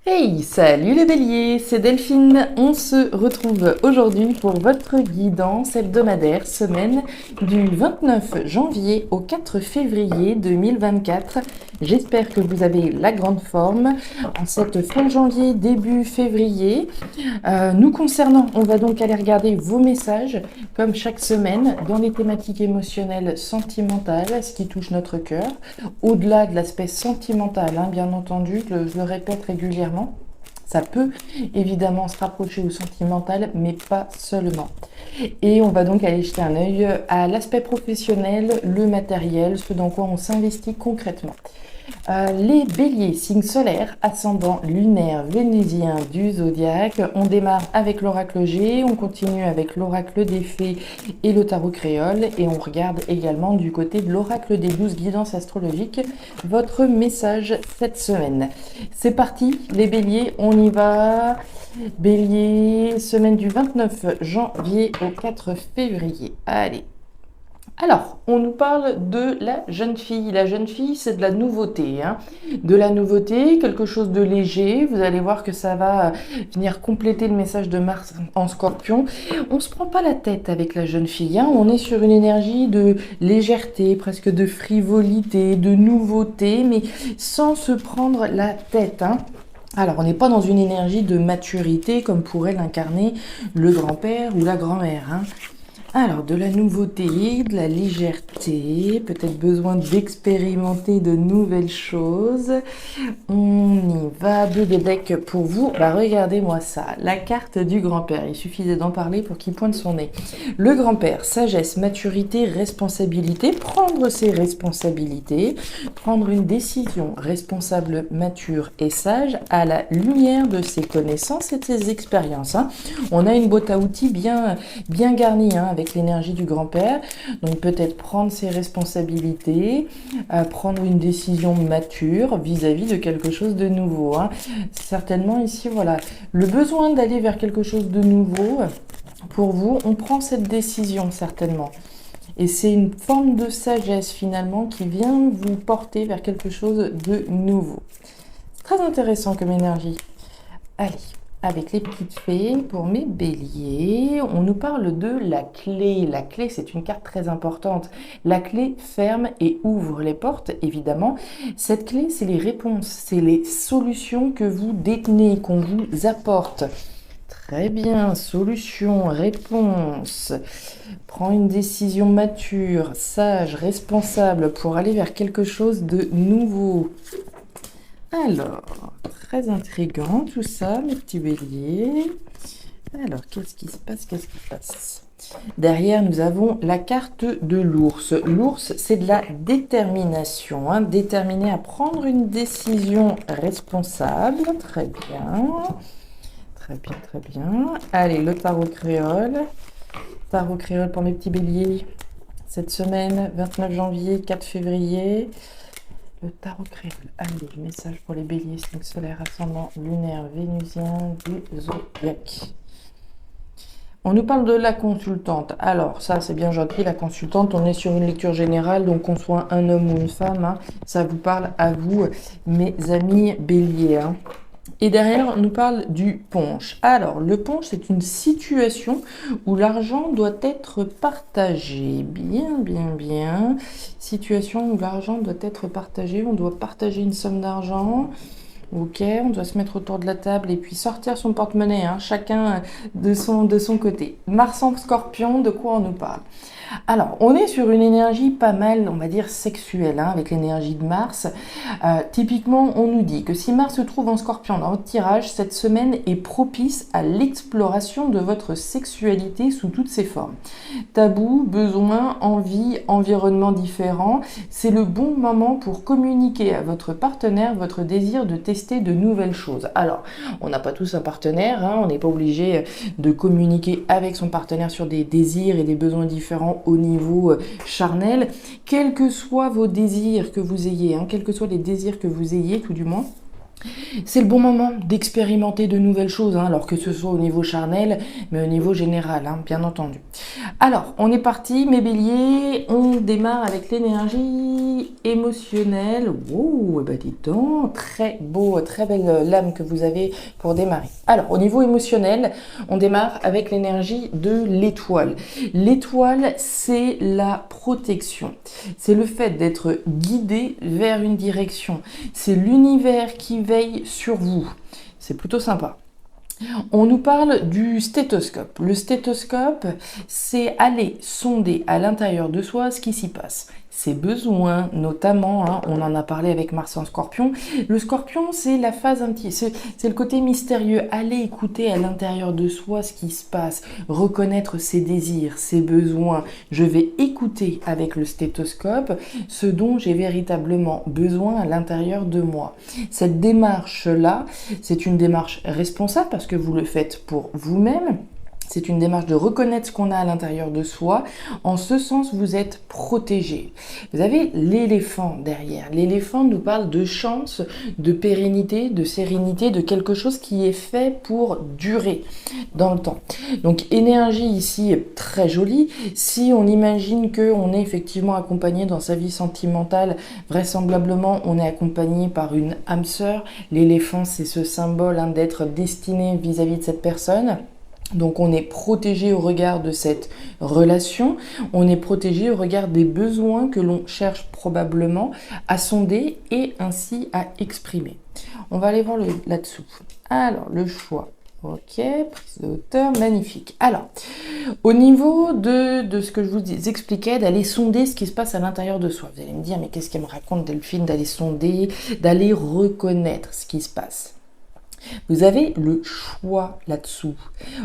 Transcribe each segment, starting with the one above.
Hey, salut les béliers, c'est Delphine. On se retrouve aujourd'hui pour votre guidance hebdomadaire semaine du 29 janvier au 4 février 2024. J'espère que vous avez la grande forme en cette fin de janvier, début février. Nous concernant, on va donc aller regarder vos messages comme chaque semaine dans les thématiques émotionnelles sentimentales, ce qui touche notre cœur. Au-delà de l'aspect sentimental, hein, bien entendu, je le répète régulièrement. Ça peut évidemment se rapprocher au sentimental, mais pas seulement. Et on va donc aller jeter un œil à l'aspect professionnel, le matériel, ce dans quoi on s'investit concrètement. Les béliers, signe solaire, ascendant lunaire vénusien du zodiaque. On démarre avec l'oracle G, on continue avec l'oracle des fées et le tarot créole. Et on regarde également du côté de l'oracle des 12 guidances astrologiques votre message cette semaine. C'est parti, les béliers, on y va. Bélier, semaine du 29 janvier au 4 février. Allez. Alors, on nous parle de la jeune fille. La jeune fille, c'est de la nouveauté, hein. De la nouveauté, quelque chose de léger. Vous allez voir que ça va venir compléter le message de Mars en Scorpion. On se prend pas la tête avec la jeune fille, hein. On est sur une énergie de légèreté, presque de frivolité, de nouveauté, mais sans se prendre la tête, hein. Alors, on n'est pas dans une énergie de maturité comme pourrait l'incarner le grand-père ou la grand-mère, hein. Alors, de la nouveauté, de la légèreté, peut-être besoin d'expérimenter de nouvelles choses. On y va, deux de deck pour vous. Bah, regardez-moi ça, la carte du grand-père. Il suffisait d'en parler pour qu'il pointe son nez. Le grand-père, sagesse, maturité, responsabilité, prendre ses responsabilités, prendre une décision responsable, mature et sage à la lumière de ses connaissances et de ses expériences, hein. On a une boîte à outils bien garnie, hein, avec l'énergie du grand-père. Donc peut-être prendre ses responsabilités, prendre une décision mature vis-à-vis de quelque chose de nouveau, hein. Certainement ici, voilà, le besoin d'aller vers quelque chose de nouveau, pour vous, on prend cette décision certainement. Et c'est une forme de sagesse finalement qui vient vous porter vers quelque chose de nouveau. C'est très intéressant comme énergie. Allez. Avec les petites fées, pour mes béliers, on nous parle de la clé. La clé, c'est une carte très importante. La clé ferme et ouvre les portes, évidemment. Cette clé, c'est les réponses, c'est les solutions que vous détenez, qu'on vous apporte. Très bien, solution, réponse. Prends une décision mature, sage, responsable pour aller vers quelque chose de nouveau. Alors, très intriguant tout ça, mes petits béliers. Alors, qu'est-ce qui se passe? Derrière, nous avons la carte de l'ours. L'ours, c'est de la détermination, hein, déterminé à prendre une décision responsable. Très bien. Très bien, très bien. Allez, le tarot créole. Tarot créole pour mes petits béliers. Cette semaine, 29 janvier, 4 février. Le tarot créole. Allez, message pour les béliers, signe solaire, ascendant lunaire, vénusien du zodiaque. On nous parle de la consultante. Alors, ça, c'est bien gentil, la consultante. On est sur une lecture générale, donc qu'on soit un homme ou une femme, hein, ça vous parle à vous, mes amis béliers, hein. Et derrière, on nous parle du punch. Alors, le punch, c'est une situation où l'argent doit être partagé. Bien, bien, bien. Situation où l'argent doit être partagé. On doit partager une somme d'argent. Ok, on doit se mettre autour de la table et puis sortir son porte-monnaie, hein, chacun de son côté. Mars en Scorpion, de quoi on nous parle? Alors, on est sur une énergie pas mal, on va dire, sexuelle, hein, avec l'énergie de Mars. Typiquement, on nous dit que si Mars se trouve en Scorpion dans votre tirage, cette semaine est propice à l'exploration de votre sexualité sous toutes ses formes. Tabou, besoin, envie, environnement différent, c'est le bon moment pour communiquer à votre partenaire votre désir de tester de nouvelles choses. Alors, on n'a pas tous un partenaire, hein, on n'est pas obligé de communiquer avec son partenaire sur des désirs et des besoins différents au niveau charnel, quels que soient vos désirs que vous ayez, hein, quels que soient les désirs que vous ayez tout du moins, C'est le bon moment d'expérimenter de nouvelles choses, hein, alors que ce soit au niveau charnel, mais au niveau général, hein, bien entendu. Alors, on est parti, mes béliers, on démarre avec l'énergie émotionnelle. Oh, eh ben dis donc, très beau, très belle lame que vous avez pour démarrer. Alors, au niveau émotionnel, on démarre avec l'énergie de l'étoile. L'étoile, c'est la protection. C'est le fait d'être guidé vers une direction. C'est l'univers qui veille sur vous. C'est plutôt sympa. On nous parle du stéthoscope. Le stéthoscope, c'est aller sonder à l'intérieur de soi ce qui s'y passe. Ses besoins, notamment, hein, on en a parlé avec Mars en Scorpion. Le Scorpion, c'est la phase c'est le côté mystérieux. Aller écouter à l'intérieur de soi ce qui se passe, reconnaître ses désirs, ses besoins. Je vais écouter avec le stéthoscope ce dont j'ai véritablement besoin à l'intérieur de moi. Cette démarche-là, c'est une démarche responsable parce que vous le faites pour vous-même. C'est une démarche de reconnaître ce qu'on a à l'intérieur de soi. En ce sens, vous êtes protégé. Vous avez l'éléphant derrière. L'éléphant nous parle de chance, de pérennité, de sérénité, de quelque chose qui est fait pour durer dans le temps. Donc, énergie ici très jolie. Si on imagine qu'on est effectivement accompagné dans sa vie sentimentale, vraisemblablement, on est accompagné par une âme sœur. L'éléphant, c'est ce symbole hein, d'être destiné vis-à-vis de cette personne. Donc on est protégé au regard de cette relation, on est protégé au regard des besoins que l'on cherche probablement à sonder et ainsi à exprimer. On va aller voir là-dessous. Alors le choix. Ok, prise de hauteur, magnifique. Alors, au niveau de ce que je vous expliquais, d'aller sonder ce qui se passe à l'intérieur de soi. Vous allez me dire, mais qu'est-ce qu'elle me raconte Delphine, d'aller sonder, d'aller reconnaître ce qui se passe. Vous avez le choix là-dessous.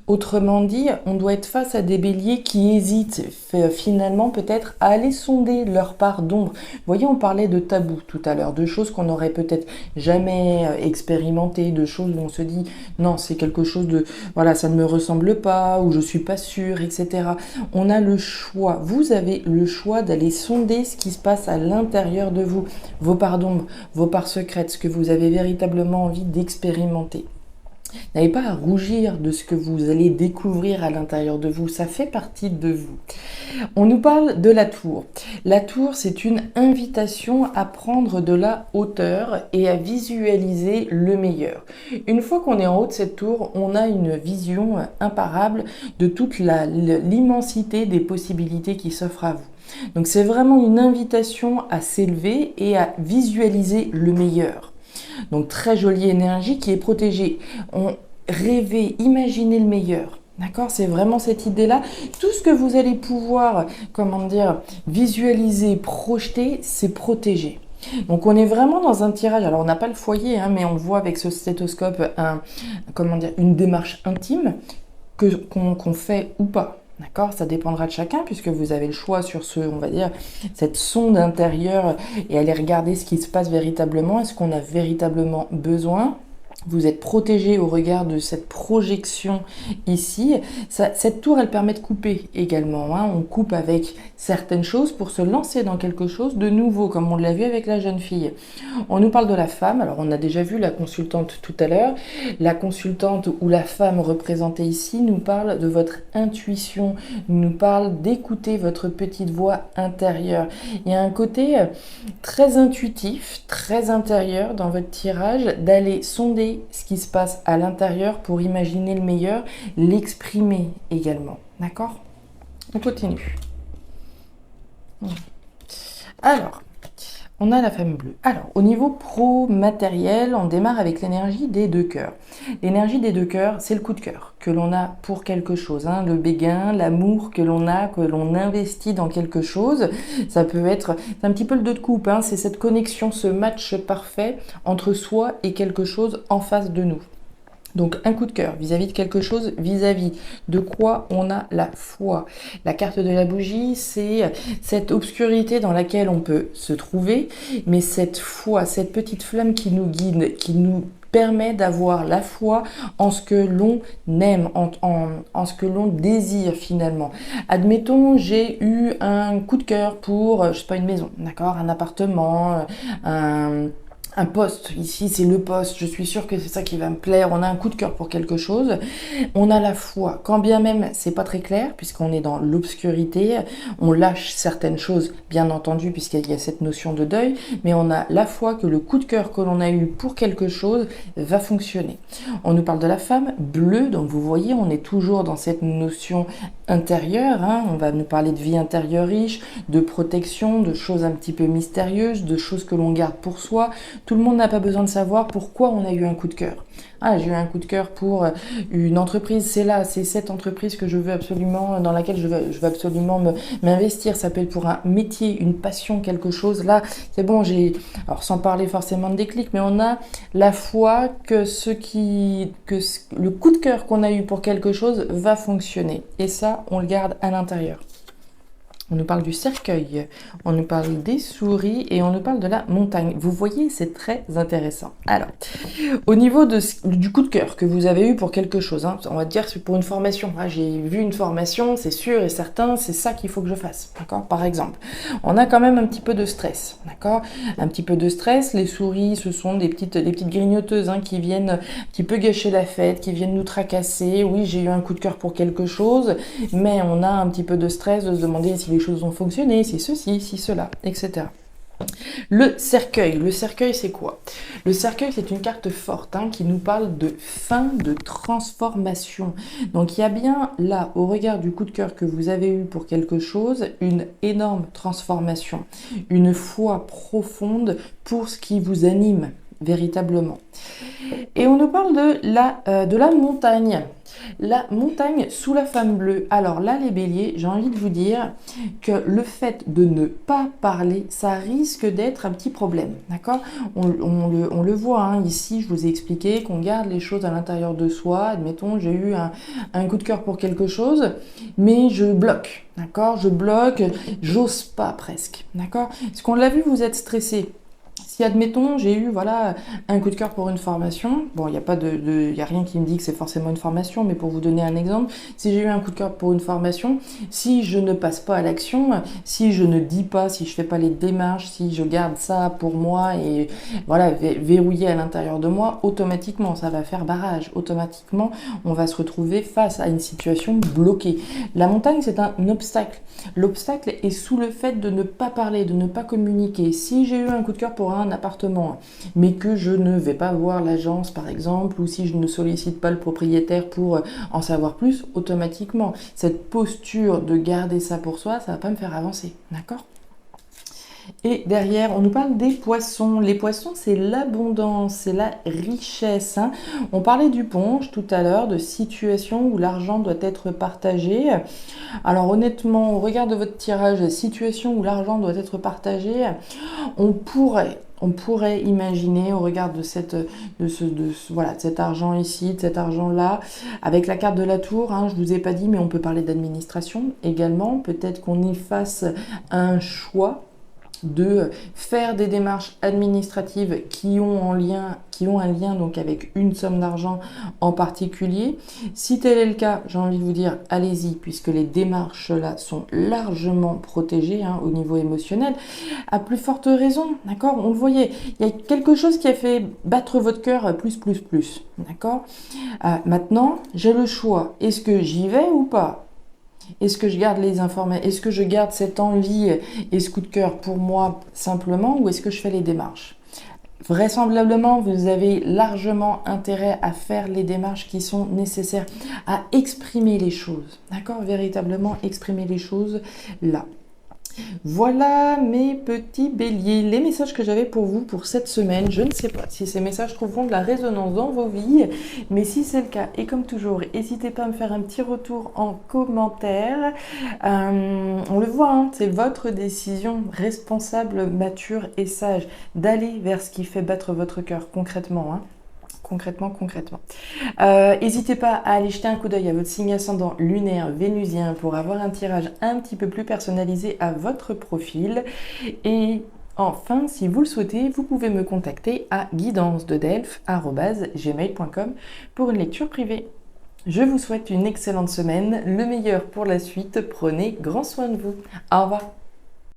Autrement dit, on doit être face à des béliers qui hésitent finalement peut-être à aller sonder leur part d'ombre. Vous voyez, on parlait de tabous tout à l'heure, de choses qu'on n'aurait peut-être jamais expérimentées, de choses où on se dit non, c'est quelque chose de, voilà, ça ne me ressemble pas, ou je suis pas sûre, etc. On a le choix. Vous avez le choix d'aller sonder ce qui se passe à l'intérieur de vous, vos parts d'ombre, vos parts secrètes, ce que vous avez véritablement envie d'expérimenter. N'avez pas à rougir de ce que vous allez découvrir à l'intérieur de vous, ça fait partie de vous. On nous parle de la tour. La tour, c'est une invitation à prendre de la hauteur et à visualiser le meilleur. Une fois qu'on est en haut de cette tour, on a une vision imparable de toute l'immensité des possibilités qui s'offrent à vous. Donc c'est vraiment une invitation à s'élever et à visualiser le meilleur. Donc très jolie énergie qui est protégée. On rêvait, imaginez le meilleur. D'accord, c'est vraiment cette idée-là. Tout ce que vous allez pouvoir, comment dire, visualiser, projeter, c'est protégé. Donc on est vraiment dans un tirage. Alors on n'a pas le foyer, hein, mais on voit avec ce stéthoscope une démarche intime qu'on fait ou pas. D'accord, ça dépendra de chacun puisque vous avez le choix sur on va dire, cette sonde intérieure et aller regarder ce qui se passe véritablement. Est-ce qu'on a véritablement besoin? Vous êtes protégé au regard de cette projection ici. Cette tour, elle permet de couper également. Hein. On coupe avec certaines choses pour se lancer dans quelque chose de nouveau, comme on l'a vu avec la jeune fille. On nous parle de la femme. Alors, on a déjà vu la consultante tout à l'heure. La consultante ou la femme représentée ici nous parle de votre intuition, nous parle d'écouter votre petite voix intérieure. Il y a un côté très intuitif, très intérieur dans votre tirage, d'aller sonder ce qui se passe à l'intérieur pour imaginer le meilleur, l'exprimer également. D'accord? On continue. Alors, on a la femme bleue. Alors, au niveau pro-matériel, on démarre avec l'énergie des deux cœurs. L'énergie des deux cœurs, c'est le coup de cœur que l'on a pour quelque chose. Hein, le béguin, l'amour que l'on a, que l'on investit dans quelque chose. Ça peut être, c'est un petit peu le 2 de coupe, hein, c'est cette connexion, ce match parfait entre soi et quelque chose en face de nous. Donc un coup de cœur vis-à-vis de quelque chose, vis-à-vis de quoi on a la foi. La carte de la bougie, c'est cette obscurité dans laquelle on peut se trouver, mais cette foi, cette petite flamme qui nous guide, qui nous permet d'avoir la foi en ce que l'on aime, en ce que l'on désire finalement. Admettons, j'ai eu un coup de cœur pour, je sais pas, une maison, d'accord, un appartement, un poste, ici c'est le poste, je suis sûre que c'est ça qui va me plaire, on a un coup de cœur pour quelque chose, on a la foi, quand bien même c'est pas très clair, puisqu'on est dans l'obscurité, on lâche certaines choses, bien entendu, puisqu'il y a cette notion de deuil, mais on a la foi que le coup de cœur que l'on a eu pour quelque chose va fonctionner. On nous parle de la femme bleue, donc vous voyez, on est toujours dans cette notion intérieure, hein, on va nous parler de vie intérieure riche, de protection, de choses un petit peu mystérieuses, de choses que l'on garde pour soi. Tout le monde n'a pas besoin de savoir pourquoi on a eu un coup de cœur. Ah, j'ai eu un coup de cœur pour une entreprise, c'est cette entreprise que je veux absolument, dans laquelle je veux absolument m'investir. Ça peut être pour un métier, une passion, quelque chose. Là, c'est bon, alors sans parler forcément de déclic, mais on a la foi que le coup de cœur qu'on a eu pour quelque chose va fonctionner. Et ça, on le garde à l'intérieur. On nous parle du cercueil, on nous parle des souris et on nous parle de la montagne. Vous voyez, c'est très intéressant. Alors, au niveau du coup de cœur que vous avez eu pour quelque chose, hein, on va dire c'est pour une formation. Ah, j'ai vu une formation, c'est sûr et certain, c'est ça qu'il faut que je fasse. D'accord ? Par exemple, on a quand même un petit peu de stress. D'accord ? Un petit peu de stress. Les souris, ce sont des petites grignoteuses hein, qui viennent un petit peu gâcher la fête, qui viennent nous tracasser. Oui, j'ai eu un coup de cœur pour quelque chose, mais on a un petit peu de stress de se demander si les choses ont fonctionné, si ceci, si cela, etc. Le cercueil c'est quoi? Le cercueil c'est une carte forte hein, qui nous parle de fin de transformation. Donc il y a bien là, au regard du coup de cœur que vous avez eu pour quelque chose, une énorme transformation, une foi profonde pour ce qui vous anime véritablement. Et on nous parle de la montagne. La montagne sous la femme bleue. Alors là, les béliers, j'ai envie de vous dire que le fait de ne pas parler, ça risque d'être un petit problème. D'accord ? On le voit hein, ici, je vous ai expliqué qu'on garde les choses à l'intérieur de soi. Admettons, j'ai eu un coup de cœur pour quelque chose, mais je bloque. D'accord ? Je bloque, j'ose pas presque. D'accord ? Est-ce qu'on l'a vu, vous êtes stressé ? Si, admettons, j'ai eu voilà, un coup de cœur pour une formation, bon, il n'y a rien qui me dit que c'est forcément une formation, mais pour vous donner un exemple, si j'ai eu un coup de cœur pour une formation, si je ne passe pas à l'action, si je ne dis pas, si je ne fais pas les démarches, si je garde ça pour moi et voilà, verrouillé à l'intérieur de moi, automatiquement, ça va faire barrage. Automatiquement, on va se retrouver face à une situation bloquée. La montagne, c'est un obstacle. L'obstacle est sous le fait de ne pas parler, de ne pas communiquer. Si j'ai eu un coup de cœur pour un appartement, mais que je ne vais pas voir l'agence par exemple, ou si je ne sollicite pas le propriétaire pour en savoir plus, automatiquement, cette posture de garder ça pour soi, ça va pas me faire avancer, d'accord ? Et derrière, on nous parle des poissons. Les poissons, c'est l'abondance, c'est la richesse. Hein. On parlait du punch tout à l'heure, de situation où l'argent doit être partagé. Alors honnêtement, au regard de votre tirage, situation où l'argent doit être partagé, on pourrait imaginer au regard de cet argent ici, de cet argent-là, avec la carte de la tour, hein, je ne vous ai pas dit, mais on peut parler d'administration également. Peut-être qu'on y fasse un choix de faire des démarches administratives qui ont un lien donc avec une somme d'argent en particulier. Si tel est le cas, j'ai envie de vous dire, allez-y, puisque les démarches là sont largement protégées hein, au niveau émotionnel. À plus forte raison, d'accord ? On le voyait, il y a quelque chose qui a fait battre votre cœur plus, d'accord ? Maintenant, j'ai le choix. Est-ce que j'y vais ou pas ? Est-ce que je garde les informations? Est-ce que je garde cette envie et ce coup de cœur pour moi simplement ou est-ce que je fais les démarches? Vraisemblablement, vous avez largement intérêt à faire les démarches qui sont nécessaires, à exprimer les choses, d'accord? Véritablement exprimer les choses là. Voilà mes petits béliers, les messages que j'avais pour vous pour cette semaine. Je ne sais pas si ces messages trouveront de la résonance dans vos vies, mais si c'est le cas, et comme toujours, n'hésitez pas à me faire un petit retour en commentaire. On le voit, hein, c'est votre décision responsable, mature et sage d'aller vers ce qui fait battre votre cœur concrètement. Hein. Concrètement. N'hésitez pas à aller jeter un coup d'œil à votre signe ascendant lunaire vénusien pour avoir un tirage un petit peu plus personnalisé à votre profil. Et enfin, si vous le souhaitez, vous pouvez me contacter à guidancededelphes@gmail.com pour une lecture privée. Je vous souhaite une excellente semaine, le meilleur pour la suite. Prenez grand soin de vous. Au revoir.